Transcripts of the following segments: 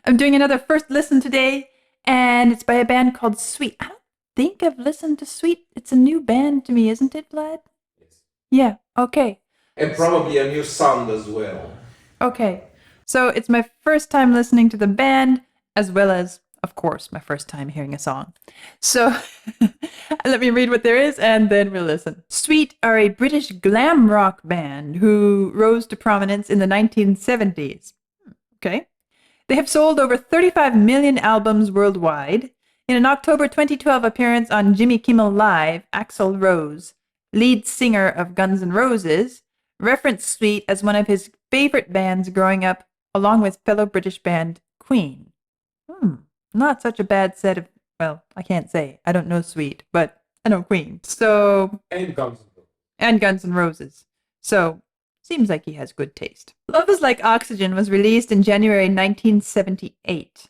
I'm doing another first listen today, and it's by a band called Sweet. I don't think I've listened to Sweet. It's a new band to me, isn't it, Vlad? Yes. Yeah, okay. And probably a new sound as well. Okay. So it's my first time listening to the band, as well as, of course, my first time hearing a song. So let me read what there is, and then we'll listen. Sweet are a British glam rock band who rose to prominence in the 1970s. Okay. They have sold over 35 million albums worldwide. In an October 2012 appearance on Jimmy Kimmel Live, Axl Rose, lead singer of Guns N' Roses, referenced Sweet as one of his favorite bands growing up, along with fellow British band Queen. Not such a bad set of, well, I can't say. I don't know Sweet, but I know Queen. So, And Guns N' Roses. and Guns N' Roses. So, seems like he has good taste. Love is Like Oxygen was released in January 1978.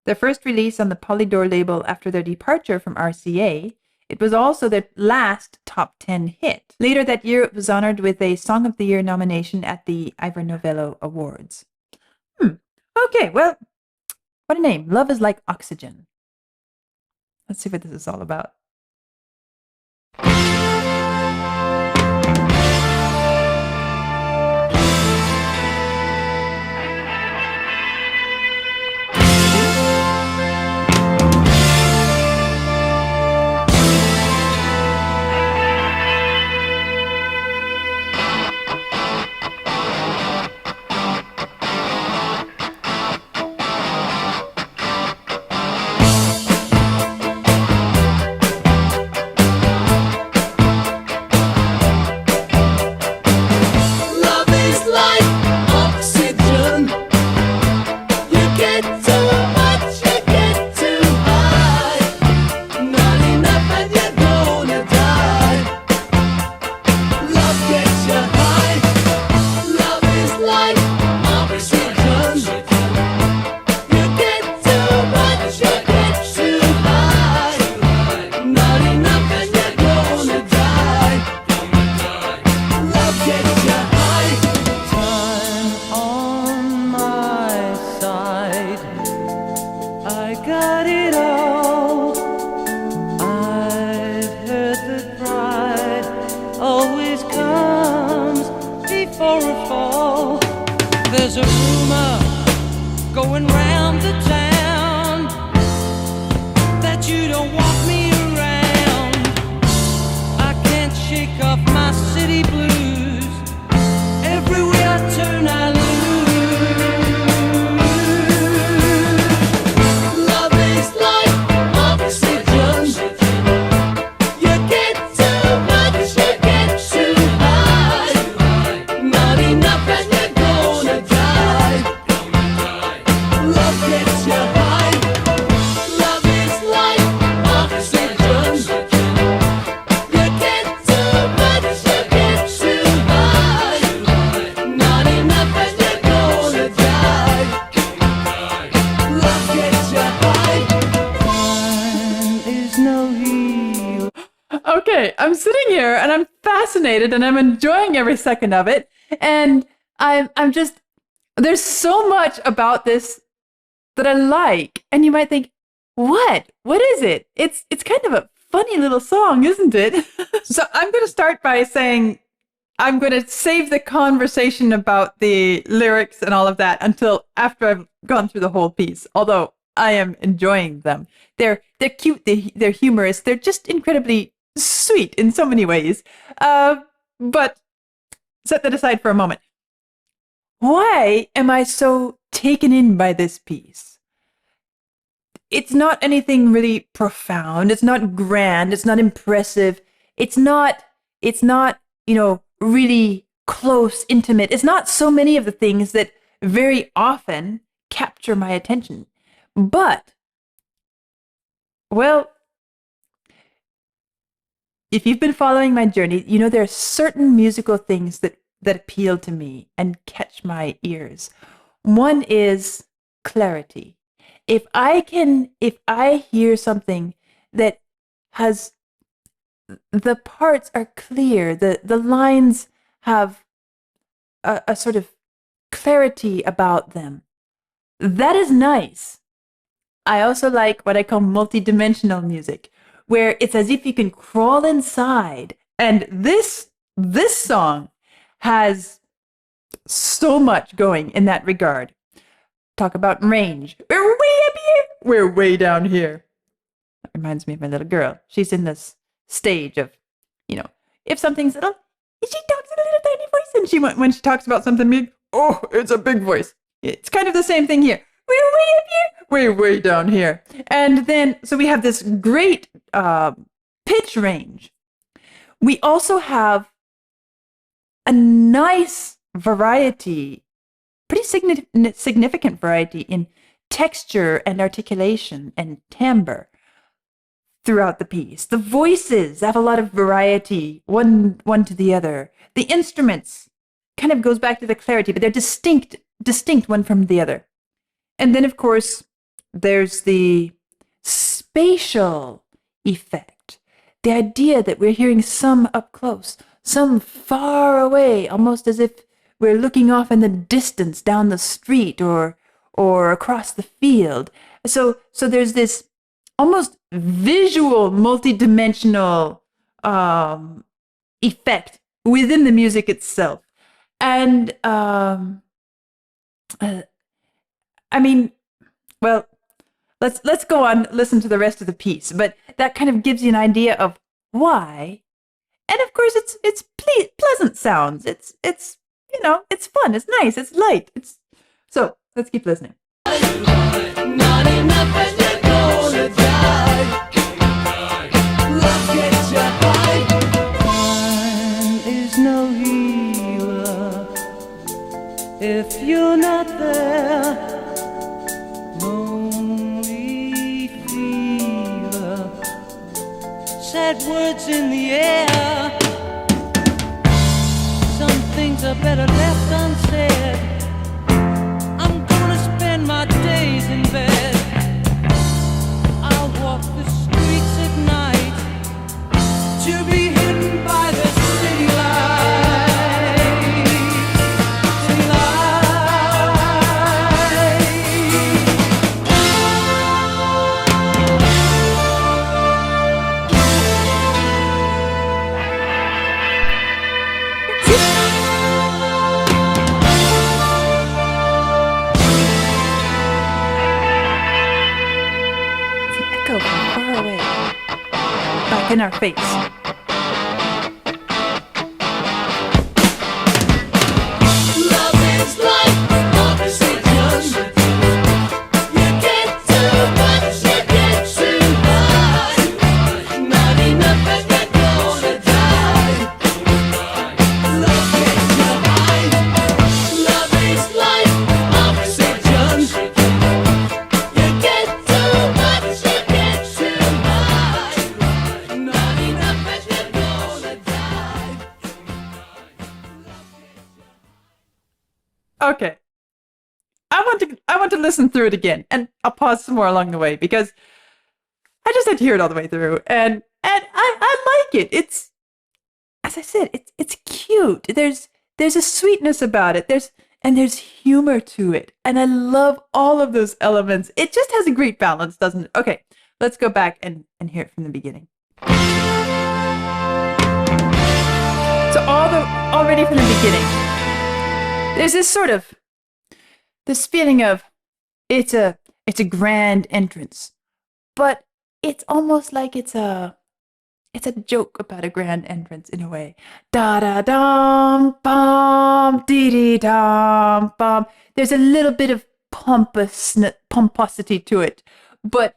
Their first release on the Polydor label after their departure from RCA, it was also their last top 10 hit. Later that year, it was honored with a Song of the Year nomination at the Ivor Novello Awards. Okay, well, what a name. Love is Like Oxygen. Let's see what this is all about. There's a rumor going round the town that you don't want me around. I can't shake off my city blues. Everywhere I turn I lose. Love is like oxygen. You get too much, you get too high. Not enough and you're gonna die. Love gets you high. Love is like oxygen. You get too much, you get too high. Not enough and you're gonna die. Love gets you high. Time is no heal. Okay, I'm sitting here and I'm fascinated and I'm enjoying every second of it. And I'm just, there's so much about this that I like. And you might think, what? What is it? It's kind of a funny little song, isn't it? So I'm going to start by saying I'm going to save the conversation about the lyrics and all of that until after I've gone through the whole piece. Although I am enjoying them. They're cute. They're humorous. They're just incredibly sweet in so many ways. But set that aside for a moment. Why am I so taken in by this piece? It's not anything really profound. It's not grand. It's not impressive. It's not, really close, intimate. It's not so many of the things that very often capture my attention. But, well, if you've been following my journey, you know there are certain musical things that appeal to me and catch my ears. One is clarity. If I hear something that has the parts are clear, the lines have a sort of clarity about them, that is nice. I also like what I call multi-dimensional music, where it's as if you can crawl inside. And this song has so much going in that regard. Talk about range. We're way up here. We're way down here. That reminds me of my little girl. She's in this stage of, if something's little, she talks in a little tiny voice, and when she talks about something big, oh, it's a big voice. It's kind of the same thing here. We're way up here. We're way down here. And then, so we have this great pitch range. We also have a nice variety, pretty significant variety in texture and articulation and timbre throughout the piece. The voices have a lot of variety, one to the other. The instruments kind of goes back to the clarity, but they're distinct one from the other. And then, of course, there's the spatial effect. The idea that we're hearing some up close, some far away, almost as if we're looking off in the distance down the street or across the field. So there's this almost visual, multidimensional effect within the music itself. And let's go on, listen to the rest of the piece. But that kind of gives you an idea of why. And of course, it's pleasant sounds. It's it's fun. It's nice. It's light. So let's keep listening. Not enough and you're gonna die. Let's get you high. Time is no healer if you're not there. Lonely fever, sad words in the air. Some things are better left unsaid. I'm gonna spend my days in bed. I'll walk the streets at night to be hidden by the city lights. City Echo from far away, back in our face. love is like oxygen. You get too much, you get too high. Not enough and you're gonna die. Love gets you high. Love is like oxygen. You get too much, you get too high. Not enough and you're gonna die. Okay. I want to listen through it again, and I'll pause some more along the way because I just had to hear it all the way through, and I like it. It's, as I said, it's cute. There's a sweetness about it. There's humor to it, and I love all of those elements. It just has a great balance, doesn't it? Okay, let's go back and hear it from the beginning. So already from the beginning, there's this feeling of it's a grand entrance, but it's almost like it's a joke about a grand entrance in a way. Da da dum bum dee dee dum bum. There's a little bit of pomposity to it, but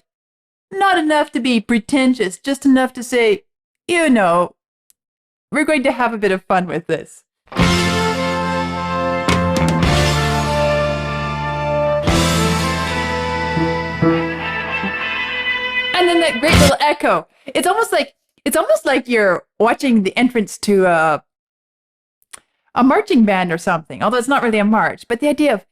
not enough to be pretentious. Just enough to say, we're going to have a bit of fun with this. And then that great little echo. It's almost like you're watching the entrance to a marching band or something. Although it's not really a march, but the idea of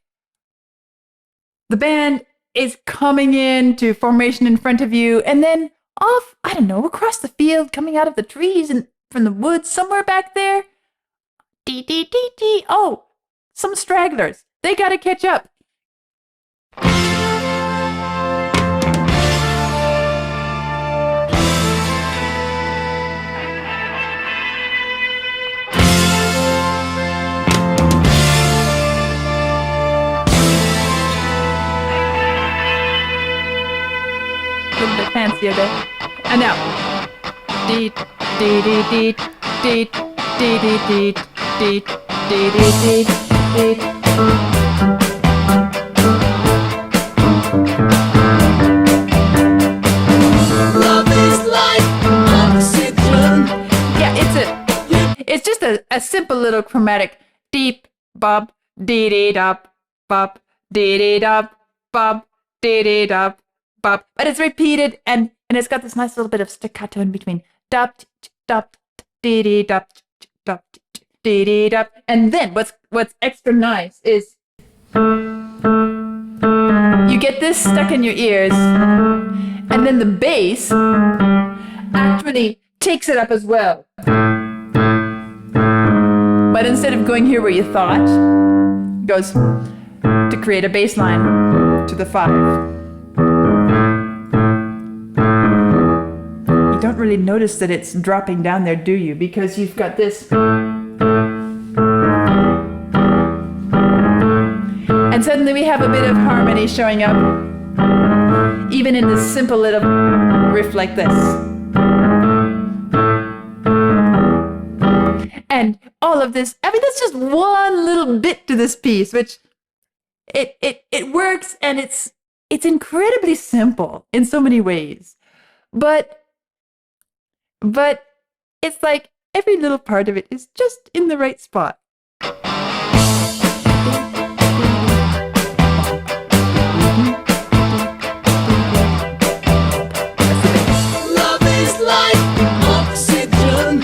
the band is coming into formation in front of you, and then off, I don't know, across the field, coming out of the trees and from the woods somewhere back there. Dee dee dee dee. Oh, some stragglers. They gotta catch up. the other. And now. Dee, dee, dee, dee, dee, dee, dee, dee, dee, dee, dee, dee, dee. Love is like oxygen. Yeah, it's just a simple little chromatic deep bop dee dee dop bop dee dee dop bop dee dee dop bop, but it's repeated and it's got this nice little bit of staccato in between. Dop dop dee dee dop dop dee dee dop, and then what's extra nice is you get this stuck in your ears, and then the bass actually takes it up as well. But instead of going here where you thought, it goes to create a bass line to the 5. You don't really notice that it's dropping down there, do you? Because you've got this. And suddenly we have a bit of harmony showing up, even in this simple little riff like this. And all of this, I mean, that's just one little bit to this piece, which it works, and it's incredibly simple in so many ways. But it's like every little part of it is just in the right spot. Love is like oxygen.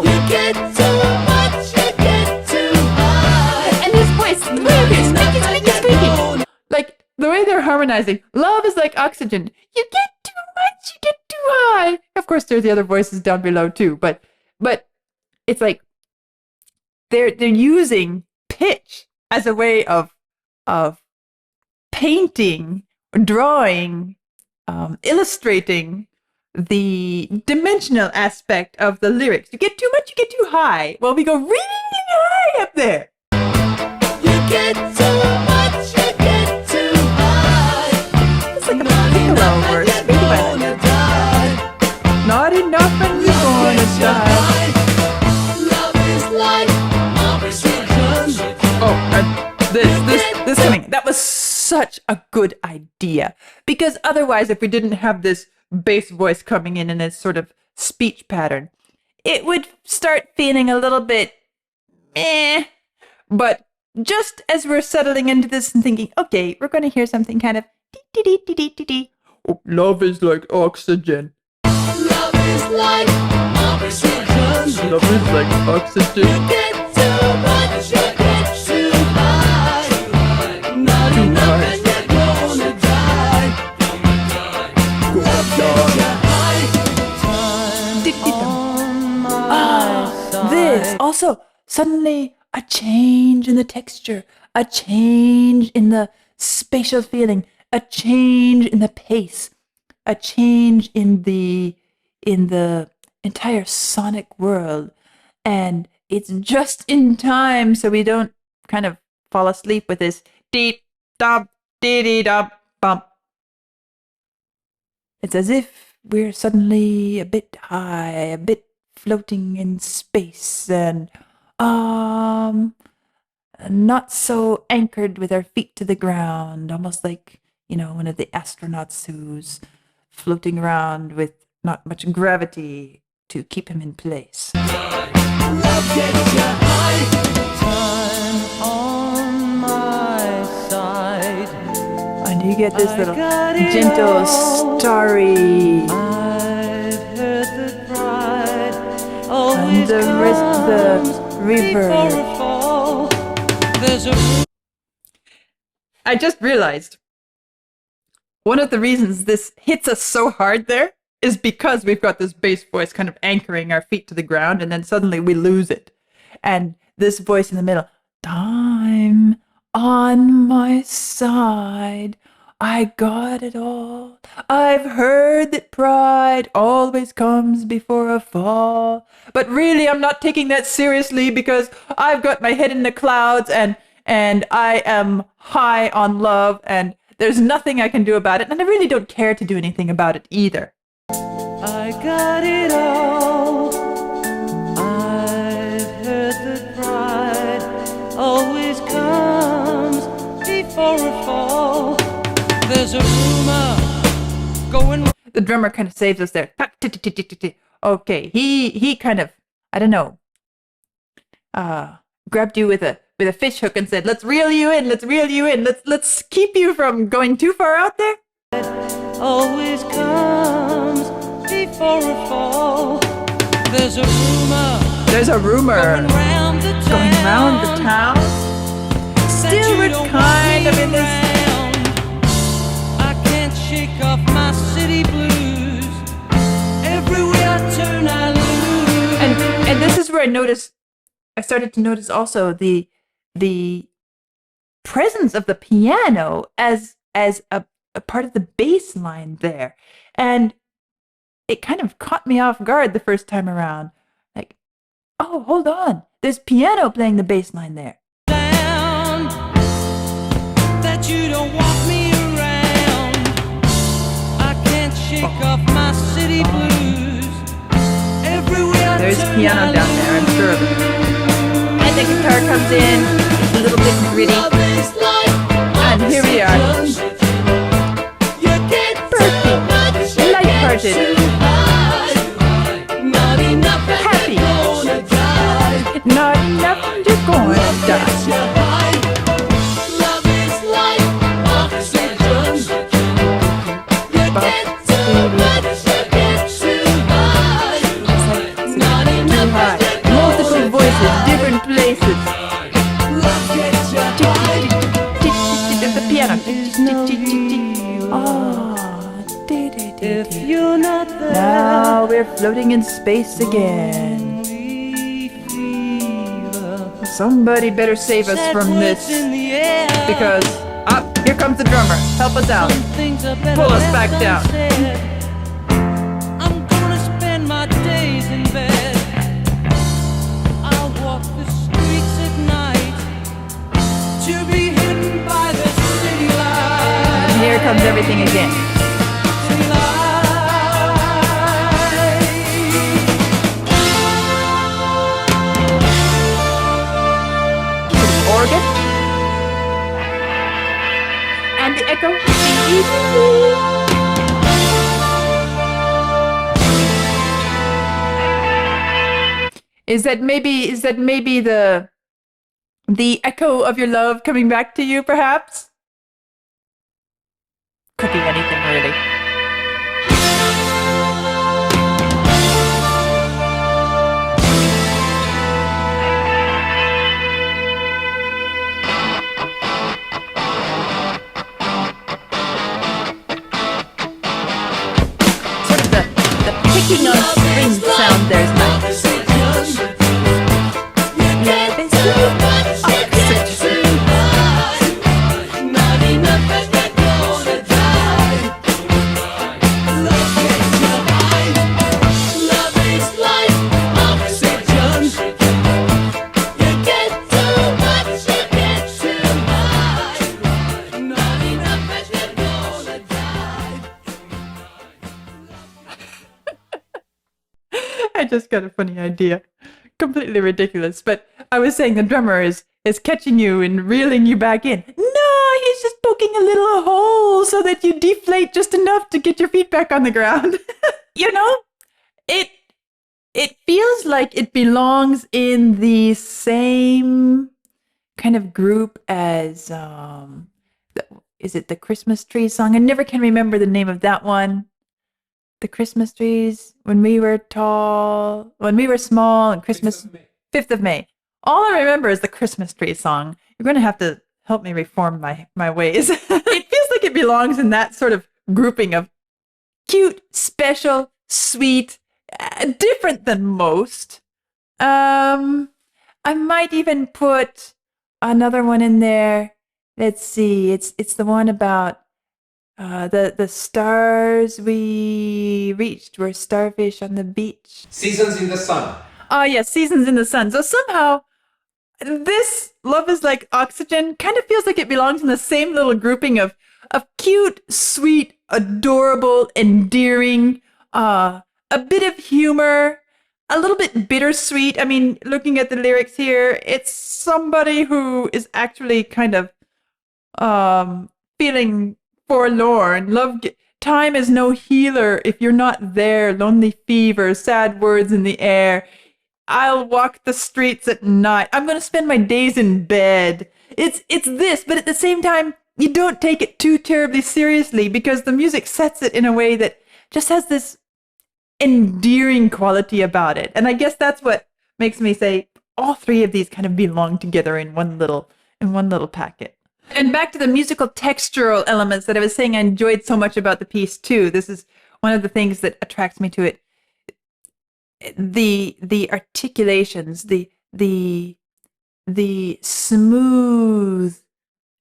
You get too much, you get too high. And his voice, the way it's speaking. Like the way they're harmonizing. Love is like oxygen. You get too much, you get too high. Of course, there's the other voices down below too, but it's like they're using pitch as a way of painting, drawing, illustrating the dimensional aspect of the lyrics. You get too much, you get too high. Well, we go really high up there. You get too much, you get too high. It's like a piccolo verse. Think about it. Not enough and you're gonna die. Love is like oxygen. Oh, this coming. That was such a good idea. Because otherwise, if we didn't have this bass voice coming in this sort of speech pattern, it would start feeling a little bit meh. But just as we're settling into this and thinking, okay, we're going to hear something kind of dee-dee-dee-dee-dee-dee. Oh, love is like oxygen. Love is like oxygen. Love is like oxygen. You get too much, you get too high. Not enough and you're gonna die. This also suddenly a change in the texture, a change in the spatial feeling, a change in the pace, a change in the entire sonic world, and it's just in time so we don't kind of fall asleep with this deep dop dee dee dop bump. It's as if we're suddenly a bit high, a bit floating in space, and not so anchored with our feet to the ground, almost like, you know, one of the astronauts who's floating around with not much gravity to keep him in place. Love gets you high. Time on my side. And you get this little gentle, starry, I've heard the pride and always the comes reverb. before a fall. There's a I just realized one of the reasons this hits us so hard there is because we've got this bass voice kind of anchoring our feet to the ground, and then suddenly we lose it. And this voice in the middle, time on my side, I got it all. I've heard that pride always comes before a fall. But really, I'm not taking that seriously because I've got my head in the clouds and I am high on love, and there's nothing I can do about it, and I really don't care to do anything about it either. I got it all. I've heard that pride always comes before a fall. There's a rumor going. The drummer kind of saves us there. Okay, he kind of, I don't know, grabbed you with a fish hook and said, "Let's reel you in. Let's reel you in. Let's keep you from going too far out there." Always comes before a fall. There's a rumor. There's a rumor Going round the town. Still, we're kind of in this. I can't shake off my city blues. Everywhere I turn, I lose. And this is where I started to notice also the presence of the piano as a part of the bass line there. And it kind of caught me off guard the first time around. Like, oh, hold on. There's piano playing the bass line there. Down, that you don't walk me around. I can't shake off my city blues. Everywhere There's I turn, piano I down there, I'm sure of it. And the guitar comes in. It's a little bit gritty. And here we are. Perfect. Light-hearted. Happy. Not enough, you're gonna die. Multiple voices, different places. The piano. If you're not there, Now we're floating in space again. Somebody better save us from this, because here comes the drummer. Help us out. Pull us back down. I'm gonna spend my days in bed. I'll walk the streets at night to be hidden by the city lights. And here comes everything again. City lights. Organ. And the echo. Is that maybe the echo of your love coming back to you, perhaps? Could be anything, really. Sort of the picking on string sound there's nice. I just got a funny idea. Completely ridiculous. But I was saying the drummer is catching you and reeling you back in. No, he's just poking a little hole so that you deflate just enough to get your feet back on the ground. You know, it feels like it belongs in the same kind of group as is it the Christmas tree song? I never can remember the name of that one. The Christmas trees, when we were small, and Christmas, 5th of May. All I remember is the Christmas tree song. You're going to have to help me reform my ways. It feels like it belongs in that sort of grouping of cute, special, sweet, different than most. I might even put another one in there. Let's see. It's the one about the stars we reached were starfish on the beach. Seasons in the Sun. Oh, yeah, Seasons in the Sun. So somehow this Love is Like Oxygen kind of feels like it belongs in the same little grouping of cute, sweet, adorable, endearing, a bit of humor, a little bit bittersweet. I mean, looking at the lyrics here, it's somebody who is actually kind of feeling forlorn. Time is no healer if you're not there. Lonely fever, sad words in the air. I'll walk the streets at night. I'm going to spend my days in bed. It's this, but at the same time, you don't take it too terribly seriously because the music sets it in a way that just has this endearing quality about it. And I guess that's what makes me say all three of these kind of belong together in one little packet. And back to the musical textural elements that I was saying I enjoyed so much about the piece too. This is one of the things that attracts me to it. The articulations, the smooth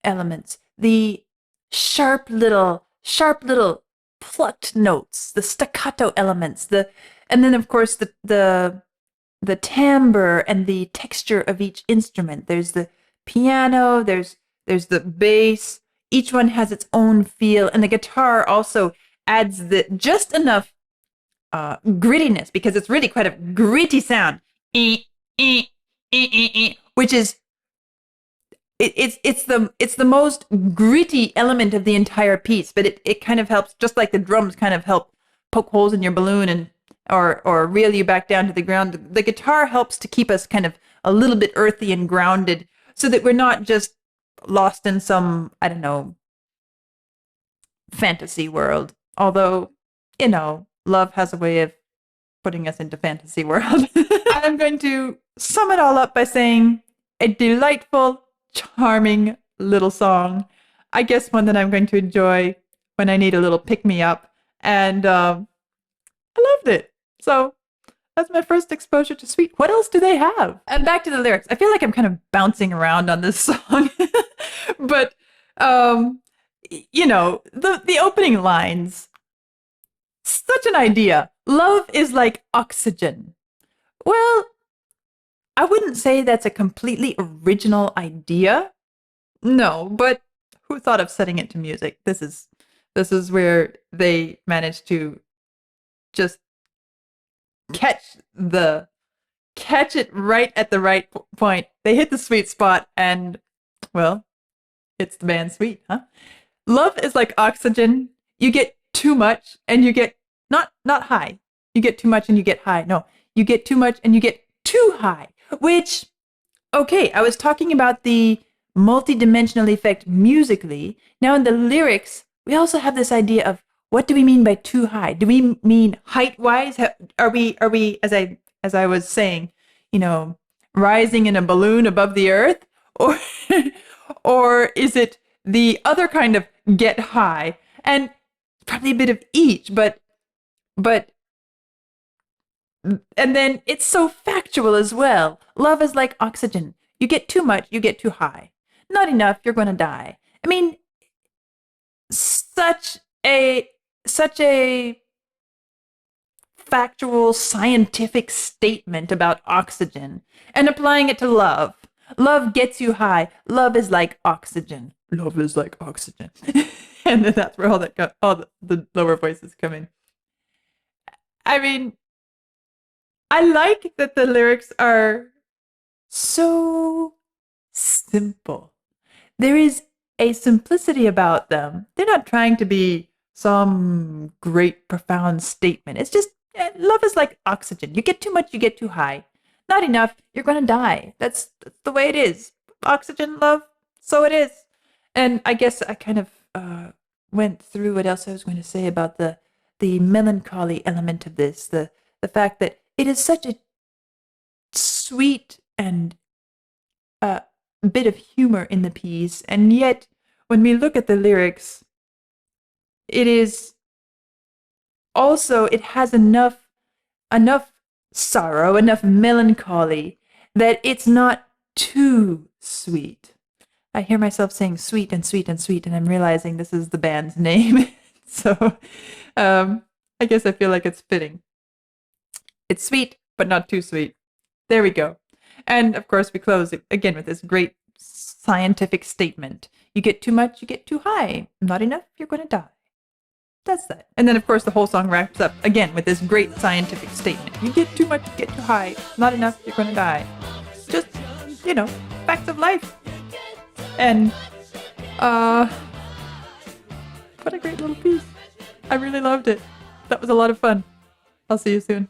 elements, the sharp little plucked notes, the staccato elements, and then of course the timbre and the texture of each instrument. There's the piano, there's the bass. Each one has its own feel, and the guitar also adds just enough grittiness, because it's really quite a gritty sound, which is it's the most gritty element of the entire piece, but it kind of helps, just like the drums kind of help poke holes in your balloon and or reel you back down to the ground. The guitar helps to keep us kind of a little bit earthy and grounded, so that we're not just lost in some, I don't know, fantasy world. Although, love has a way of putting us into fantasy world. I'm going to sum it all up by saying a delightful, charming little song. I guess one that I'm going to enjoy when I need a little pick-me-up. And I loved it. So that's my first exposure to Sweet. What else do they have? And back to the lyrics. I feel like I'm kind of bouncing around on this song. But, the opening lines, such an idea. Love is like oxygen. Well, I wouldn't say that's a completely original idea. No, but who thought of setting it to music? This is where they managed to just catch it right at the right point. They hit the sweet spot, and well, it's the band Sweet, huh? Love is like oxygen. You get too much and you get not high. You get too much and you get high. No, you get too much and you get too high. Which, okay, I was talking about the multi-dimensional effect musically. Now in the lyrics, we also have this idea of, what do we mean by too high? Do we mean height-wise? Are we, as I was saying, rising in a balloon above the earth? Or or is it the other kind of get high? And probably a bit of each, but and then it's so factual as well. Love is like oxygen. You get too much, you get too high. Not enough, you're going to die. I mean, such a factual, scientific statement about oxygen, and applying it to love. Love gets you high. Love is like oxygen. Love is like oxygen. And then that's where all the lower voices come in. I mean, I like that the lyrics are so simple. There is a simplicity about them. They're not trying to be some great, profound statement. It's just, love is like oxygen. You get too much, you get too high. Not enough, you're going to die. That's the way it is. Oxygen, love, so it is. And I guess I kind of went through what else I was going to say about the melancholy element of this, the fact that it is such a sweet and bit of humor in the piece, and yet when we look at the lyrics, it is also, it has enough sorrow, enough melancholy, that it's not too sweet. I hear myself saying sweet and sweet and sweet, and I'm realizing this is the band's name. So I guess I feel like it's fitting. It's sweet, but not too sweet. There we go. And of course, we close again with this great scientific statement. You get too much, you get too high. Not enough, you're going to die. That's that. And then, of course, the whole song wraps up again with this great scientific statement. You get too much, you get too high. Not enough, you're going to die. Just, facts of life. And, what a great little piece. I really loved it. That was a lot of fun. I'll see you soon.